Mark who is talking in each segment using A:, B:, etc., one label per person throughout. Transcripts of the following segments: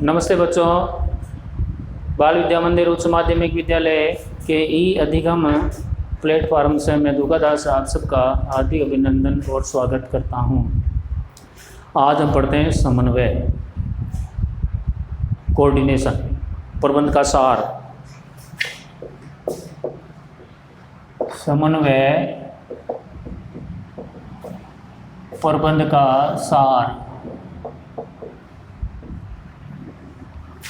A: नमस्ते बच्चों, बाल विद्या मंदिर उच्च माध्यमिक विद्यालय के ई अधिगम प्लेटफॉर्म से मैं दुर्गादास आप सबका हार्दिक अभिनंदन और स्वागत करता हूं। आज हम पढ़ते हैं समन्वय, कोऑर्डिनेशन, प्रबंध का सार। समन्वय, प्रबंध का सार।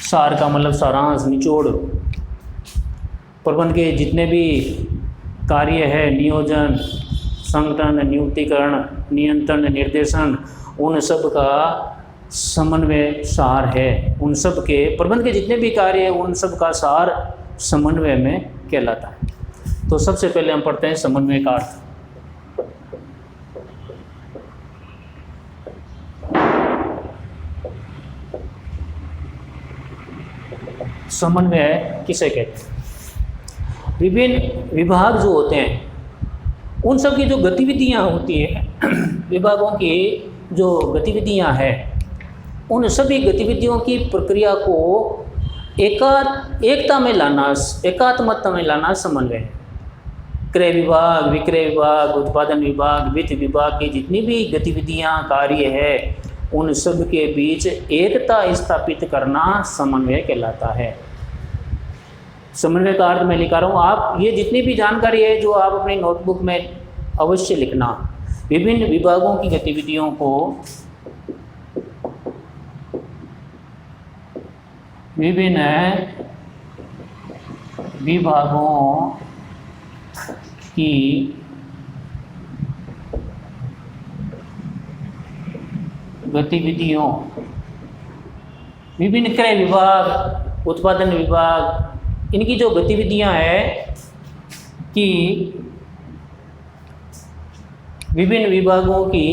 A: सार का मतलब सारांश, निचोड़। प्रबंध के जितने भी कार्य है, नियोजन, संगठन, नियुक्तिकरण, नियंत्रण, निर्देशन, उन सब का समन्वय सार है। उन सब के प्रबंध के जितने भी कार्य है उन सब का सार समन्वय में कहलाता है। तो सबसे पहले हम पढ़ते हैं समन्वय का अर्थ। समन्वय किसे कहते हैं? विभिन्न विभाग जो होते हैं उन सब की जो गतिविधियां होती हैं, विभागों की जो गतिविधियां हैं, उन सभी गतिविधियों की प्रक्रिया को एकता में लाना, एकात्मता में लाना समन्वय है। क्रय विभाग, विक्रय विभाग, उत्पादन विभाग, वित्त विभाग की जितनी भी गतिविधियां, कार्य है, उन सब के बीच एकता स्थापित करना समन्वय कहलाता है। समन्वय का अर्थ मैं लिखा रहा हूँ, आप ये जितनी भी जानकारी है जो आप अपनी नोटबुक में अवश्य लिखना। विभिन्न विभागों की गतिविधियों को विभिन्न विभागों की गतिविधियों, विभिन्न क्रय विभाग, उत्पादन विभाग, इनकी जो गतिविधियां हैं कि विभिन्न विभागों की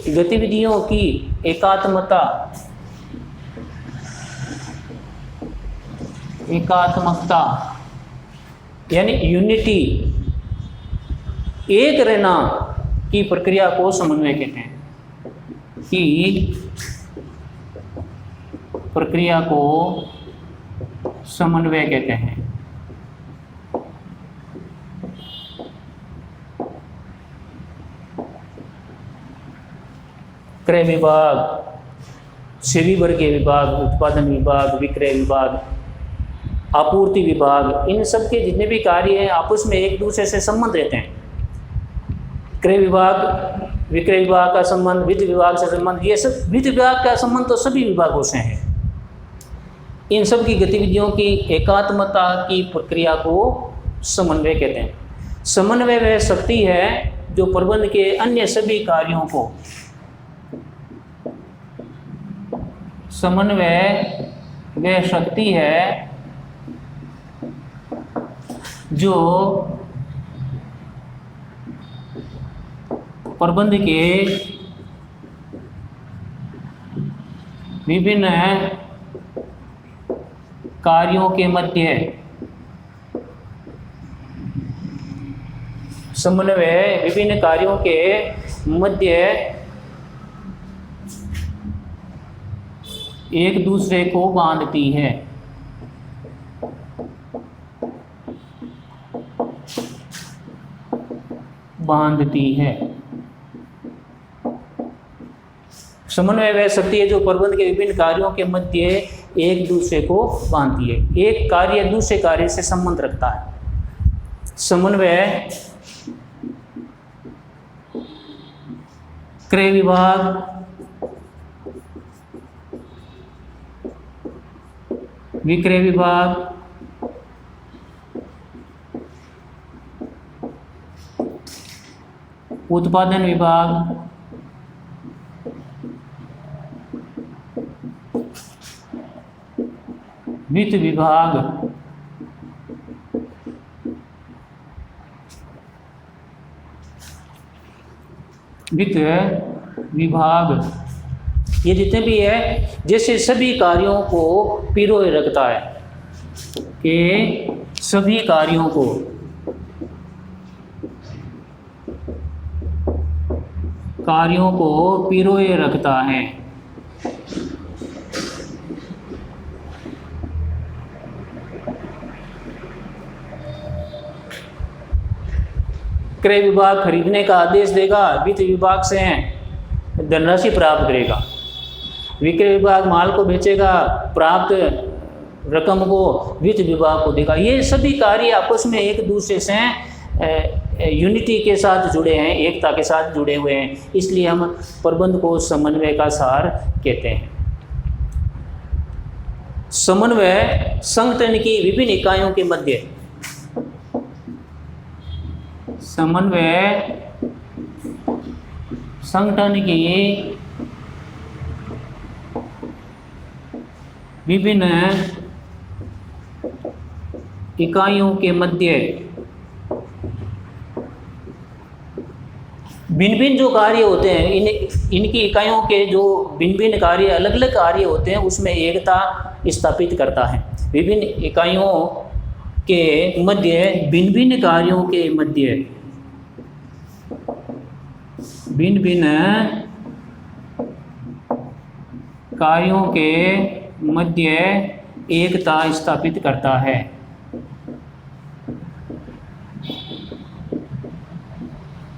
A: गतिविधियों की एकात्मकता यानी यूनिटी, एक रहना की प्रक्रिया को समन्वय कहते हैं। की प्रक्रिया को समन्वय कहते हैं। क्रय विभाग, सेवी वर्गीय विभाग, उत्पादन विभाग, विक्रय विभाग, आपूर्ति विभाग, इन सब के जितने भी कार्य हैं आपस में एक दूसरे से संबंध रहते हैं। क्रय विभाग, विक्रय विभाग का संबंध वित्त विभाग से संबंध, ये सब वित्त विभाग का संबंध तो सभी विभागों से है। इन सब की गतिविधियों की एकात्मता की प्रक्रिया को समन्वय कहते हैं। समन्वय वह शक्ति है जो प्रबंध के अन्य सभी कार्यों को, समन्वय वह शक्ति है जो प्रबंध के विभिन्न कार्यों के मध्य, समन्वय विभिन्न कार्यों के मध्य एक दूसरे को बांधती है। समन्वय वह शक्ति है जो प्रबंध के विभिन्न कार्यों के मध्य एक दूसरे को बांधती है। एक कार्य दूसरे कार्य से संबंध रखता है। समन्वय क्रय विभाग, विक्रय विभाग, उत्पादन विभाग, वित्त विभाग, ये जितने भी है, जैसे सभी कार्यों को पिरोए रखता है, कि सभी कार्यों को पिरोए रखता है। क्रय विभाग खरीदने का आदेश देगा, वित्त विभाग से धनराशि प्राप्त करेगा। विक्रय विभाग माल को बेचेगा, प्राप्त रकम को वित्त विभाग को देगा। ये सभी कार्य आपस में एक दूसरे से यूनिटी के साथ जुड़े हैं, एकता के साथ जुड़े हुए हैं, इसलिए हम प्रबंध को समन्वय का सार कहते हैं। समन्वय संगठन की विभिन्न इकाइयों के मध्य, समन्वय संगठन की विभिन्न इकाइयों के मध्य भिन्न भिन्न जो कार्य होते हैं, इनकी इकाइयों के जो भिन्न भिन्न कार्य, अलग अलग कार्य होते हैं, उसमें एकता स्थापित करता है। विभिन्न इकाइयों के मध्य, भिन्न भिन्न कार्यों के मध्य, भिन्न भिन्न कार्यों के मध्य एकता स्थापित करता है।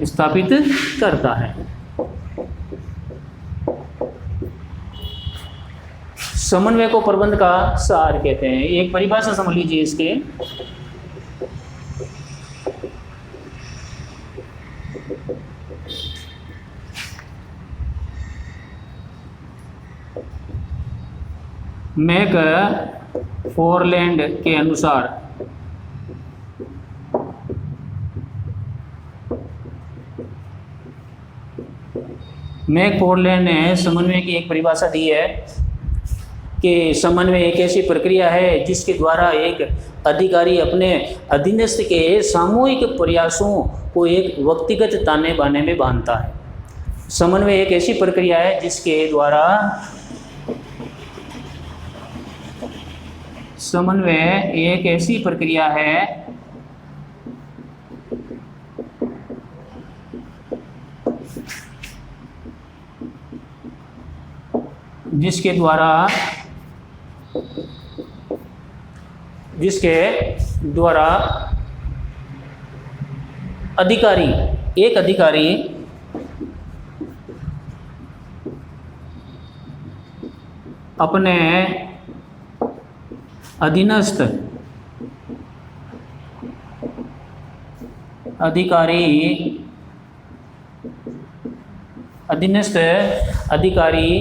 A: स्थापित करता है। समन्वय को प्रबंध का सार कहते हैं। एक परिभाषा समझ लीजिए इसके। मैकफॉरलैंड के अनुसार मैकफॉरलैंड ने समन्वय की एक परिभाषा दी है कि समन्वय एक ऐसी प्रक्रिया है जिसके द्वारा एक अधिकारी अपने अधीनस्थ के सामूहिक प्रयासों को एक व्यक्तिगत ताने बाने में बांधता है। समन्वय एक ऐसी प्रक्रिया है जिसके द्वारा समन्वय एक ऐसी प्रक्रिया है जिसके द्वारा एक अधिकारी अपने अधीनस्थ अधिकारी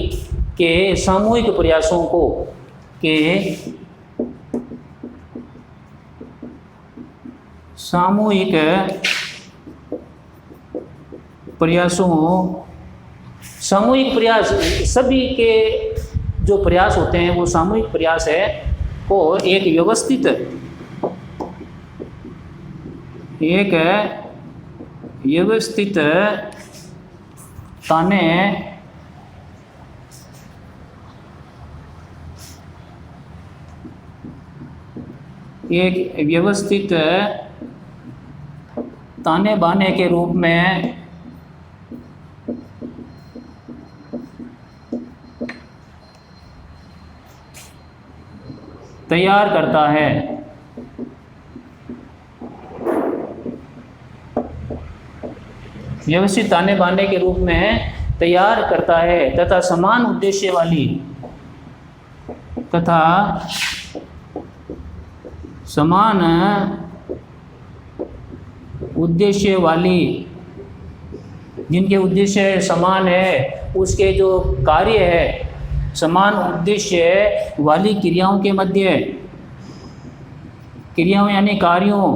A: के सामूहिक प्रयासों को सामूहिक प्रयास सभी के जो प्रयास होते हैं वो सामूहिक प्रयास है को एक व्यवस्थित ताने ताने बाने के रूप में तैयार करता है। व्यवस्थित ताने बाने के रूप में तैयार करता है तथा समान उद्देश्य वाली जिनके उद्देश्य समान है उसके जो कार्य है समान उद्देश्य वाली क्रियाओं के मध्य यानी कार्यों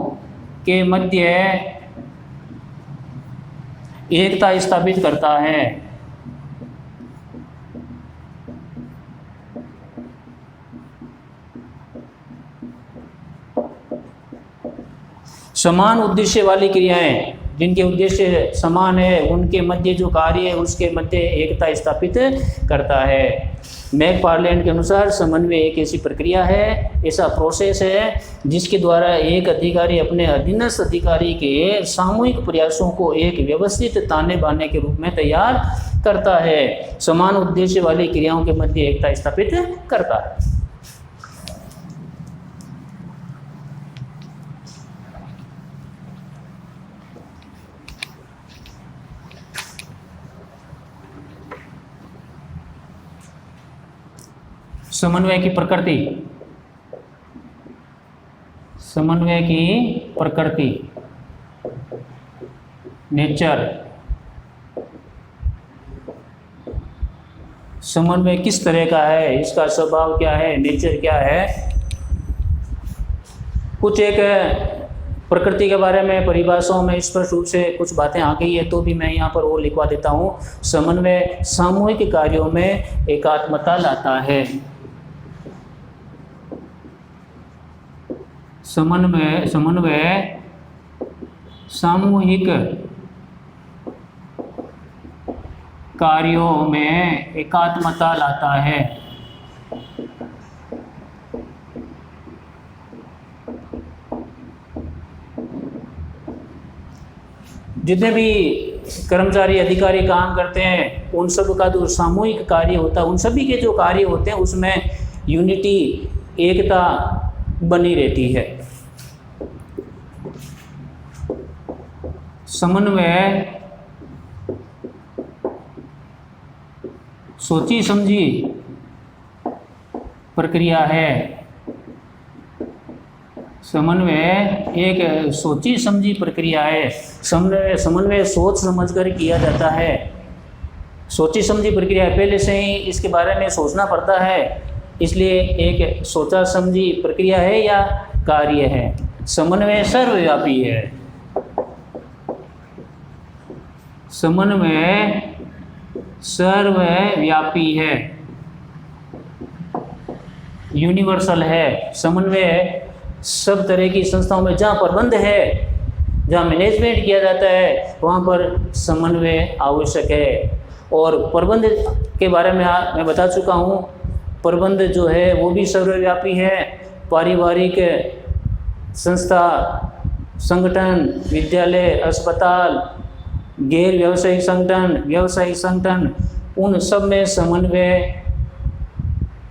A: के मध्य एकता स्थापित करता है। समान उद्देश्य वाली क्रियाएं जिनके उद्देश्य समान है उनके मध्य जो कार्य है उसके मध्य एकता स्थापित करता है। मैकफारलैंड के अनुसार समन्वय एक ऐसी प्रक्रिया है, ऐसा प्रोसेस है जिसके द्वारा एक अधिकारी अपने अधीनस्थ अधिकारी के सामूहिक प्रयासों को एक व्यवस्थित ताने बाने के रूप में तैयार करता है, समान उद्देश्य वाली क्रियाओं के मध्य एकता स्थापित करता है। समन्वय की प्रकृति, समन्वय की प्रकृति, नेचर। समन्वय किस तरह का है, इसका स्वभाव क्या है, नेचर क्या है। कुछ एक प्रकृति के बारे में परिभाषाओं में स्पष्ट रूप से कुछ बातें आ गई है, तो भी मैं यहाँ पर वो लिखवा देता हूँ। समन्वय सामूहिक कार्यों में एकात्मता लाता है। समन्वय सामूहिक कार्यों में एकात्मता लाता है। जितने भी कर्मचारी अधिकारी काम करते हैं उन सब का जो सामूहिक कार्य होता है, उन सभी के जो कार्य होते हैं उसमें यूनिटी, एकता बनी रहती है। समन्वय सोची समझी प्रक्रिया है। समन्वय एक सोची समझी प्रक्रिया है। समन्वय सोच समझ कर किया जाता है। सोची समझी प्रक्रिया है, पहले से ही इसके बारे में सोचना पड़ता है, इसलिए एक सोचा समझी प्रक्रिया है या कार्य है। समन्वय सर्वव्यापी है। समन्वय सर्वव्यापी है, यूनिवर्सल है। समन्वय सब तरह की संस्थाओं में जहाँ प्रबंध है, जहाँ मैनेजमेंट किया जाता है, वहाँ पर समन्वय आवश्यक है। और प्रबंध के बारे में मैं बता चुका हूँ, प्रबंध जो है वो भी सर्वव्यापी है। पारिवारिक संस्था, संगठन, विद्यालय, अस्पताल, गैर व्यावसायिक संगठन, व्यावसायिक संगठन, उन सब में समन्वय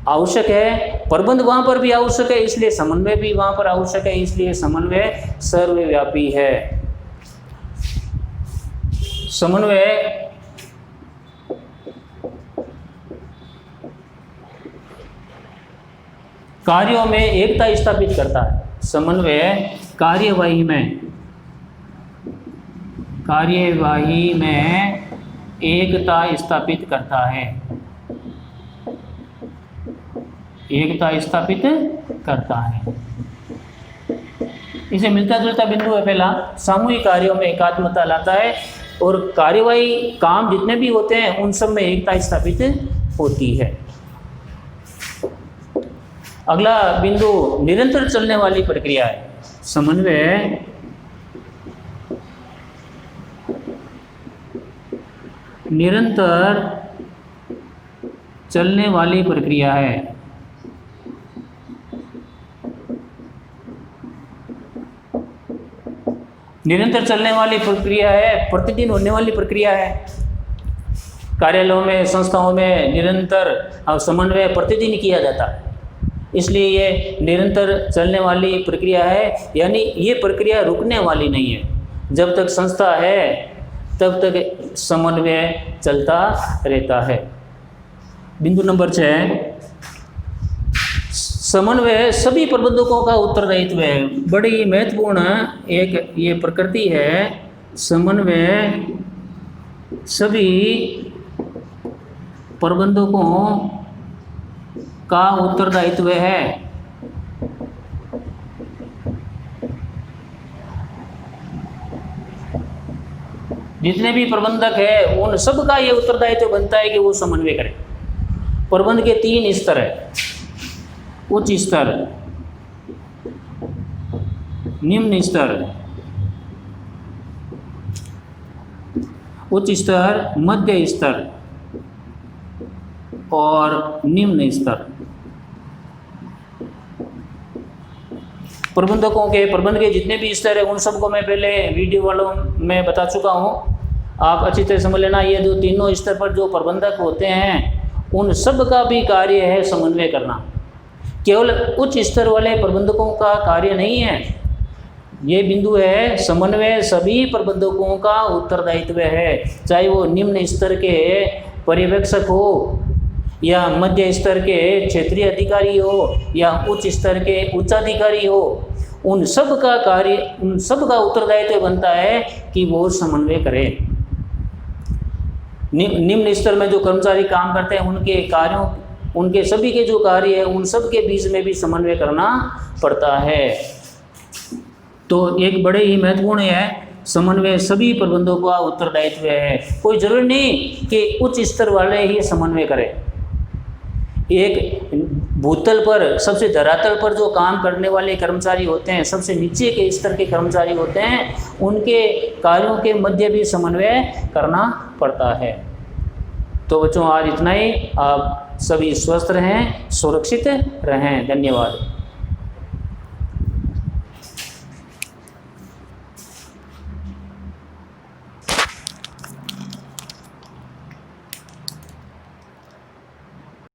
A: आवश्यक है। प्रबंध वहाँ पर भी आवश्यक है, इसलिए समन्वय भी वहाँ पर आवश्यक है, इसलिए समन्वय सर्वव्यापी है। समन्वय कार्यों में एकता स्थापित करता है। समन्वय कार्यवाही में एकता स्थापित करता है। एकता स्थापित करता है। इसे मिलता जुलता बिंदु है पहला, सामूहिक कार्यों में एकात्मता लाता है और कार्यवाही काम जितने भी होते हैं उन सब में एकता स्थापित होती है। अगला बिंदु निरंतर चलने वाली प्रक्रिया है। समन्वय निरंतर चलने वाली प्रक्रिया है। निरंतर चलने वाली प्रक्रिया है, प्रतिदिन होने वाली प्रक्रिया है। कार्यालयों में, संस्थाओं में निरंतर समन्वय प्रतिदिन किया जाता है, इसलिए ये निरंतर चलने वाली प्रक्रिया है। यानी ये प्रक्रिया रुकने वाली नहीं है। जब तक संस्था है तब तक समन्वय चलता रहता है। बिंदु नंबर 6, समन्वय सभी प्रबंधकों का उत्तरदायित्व है। बड़ी महत्वपूर्ण एक ये प्रकृति है। समन्वय सभी प्रबंधकों का उत्तरदायित्व है। जितने भी प्रबंधक है उन सब का ये उत्तरदायित्व बनता है कि वो समन्वय करें। प्रबंध के 3 स्तर है, उच्च स्तर, निम्न स्तर। उच्च स्तर, मध्य स्तर और निम्न स्तर। प्रबंध के जितने भी स्तर है उन सबको मैं पहले वीडियो वालों में बता चुका हूँ, आप अच्छी तरह समझ लेना। ये जो तीनों स्तर पर जो प्रबंधक होते हैं उन सब का भी कार्य है समन्वय करना। केवल उच्च स्तर वाले प्रबंधकों का कार्य नहीं है, ये बिंदु है। समन्वय सभी प्रबंधकों का उत्तरदायित्व है, चाहे वो निम्न स्तर के पर्यवेक्षक हो या मध्य स्तर के क्षेत्रीय अधिकारी हो या उच्च स्तर के उच्चाधिकारी हो, उन सब का कार्य, उन सब का उत्तरदायित्व बनता है कि वो समन्वय करें। निम्न स्तर में जो कर्मचारी काम करते हैं उनके कार्यों, उनके सभी के जो कार्य है उन सब के बीच में भी समन्वय करना पड़ता है। तो एक बड़े ही महत्वपूर्ण है, समन्वय सभी प्रबंधों का उत्तरदायित्व है। कोई जरूरी नहीं कि उच्च स्तर वाले ही समन्वय करें। एक भूतल पर, सबसे धरातल पर जो काम करने वाले कर्मचारी होते हैं, सबसे नीचे के स्तर के कर्मचारी होते हैं, उनके कार्यों के मध्य भी समन्वय करना पड़ता है। तो बच्चों आज इतना ही। आप सभी स्वस्थ रहें, सुरक्षित रहें। धन्यवाद।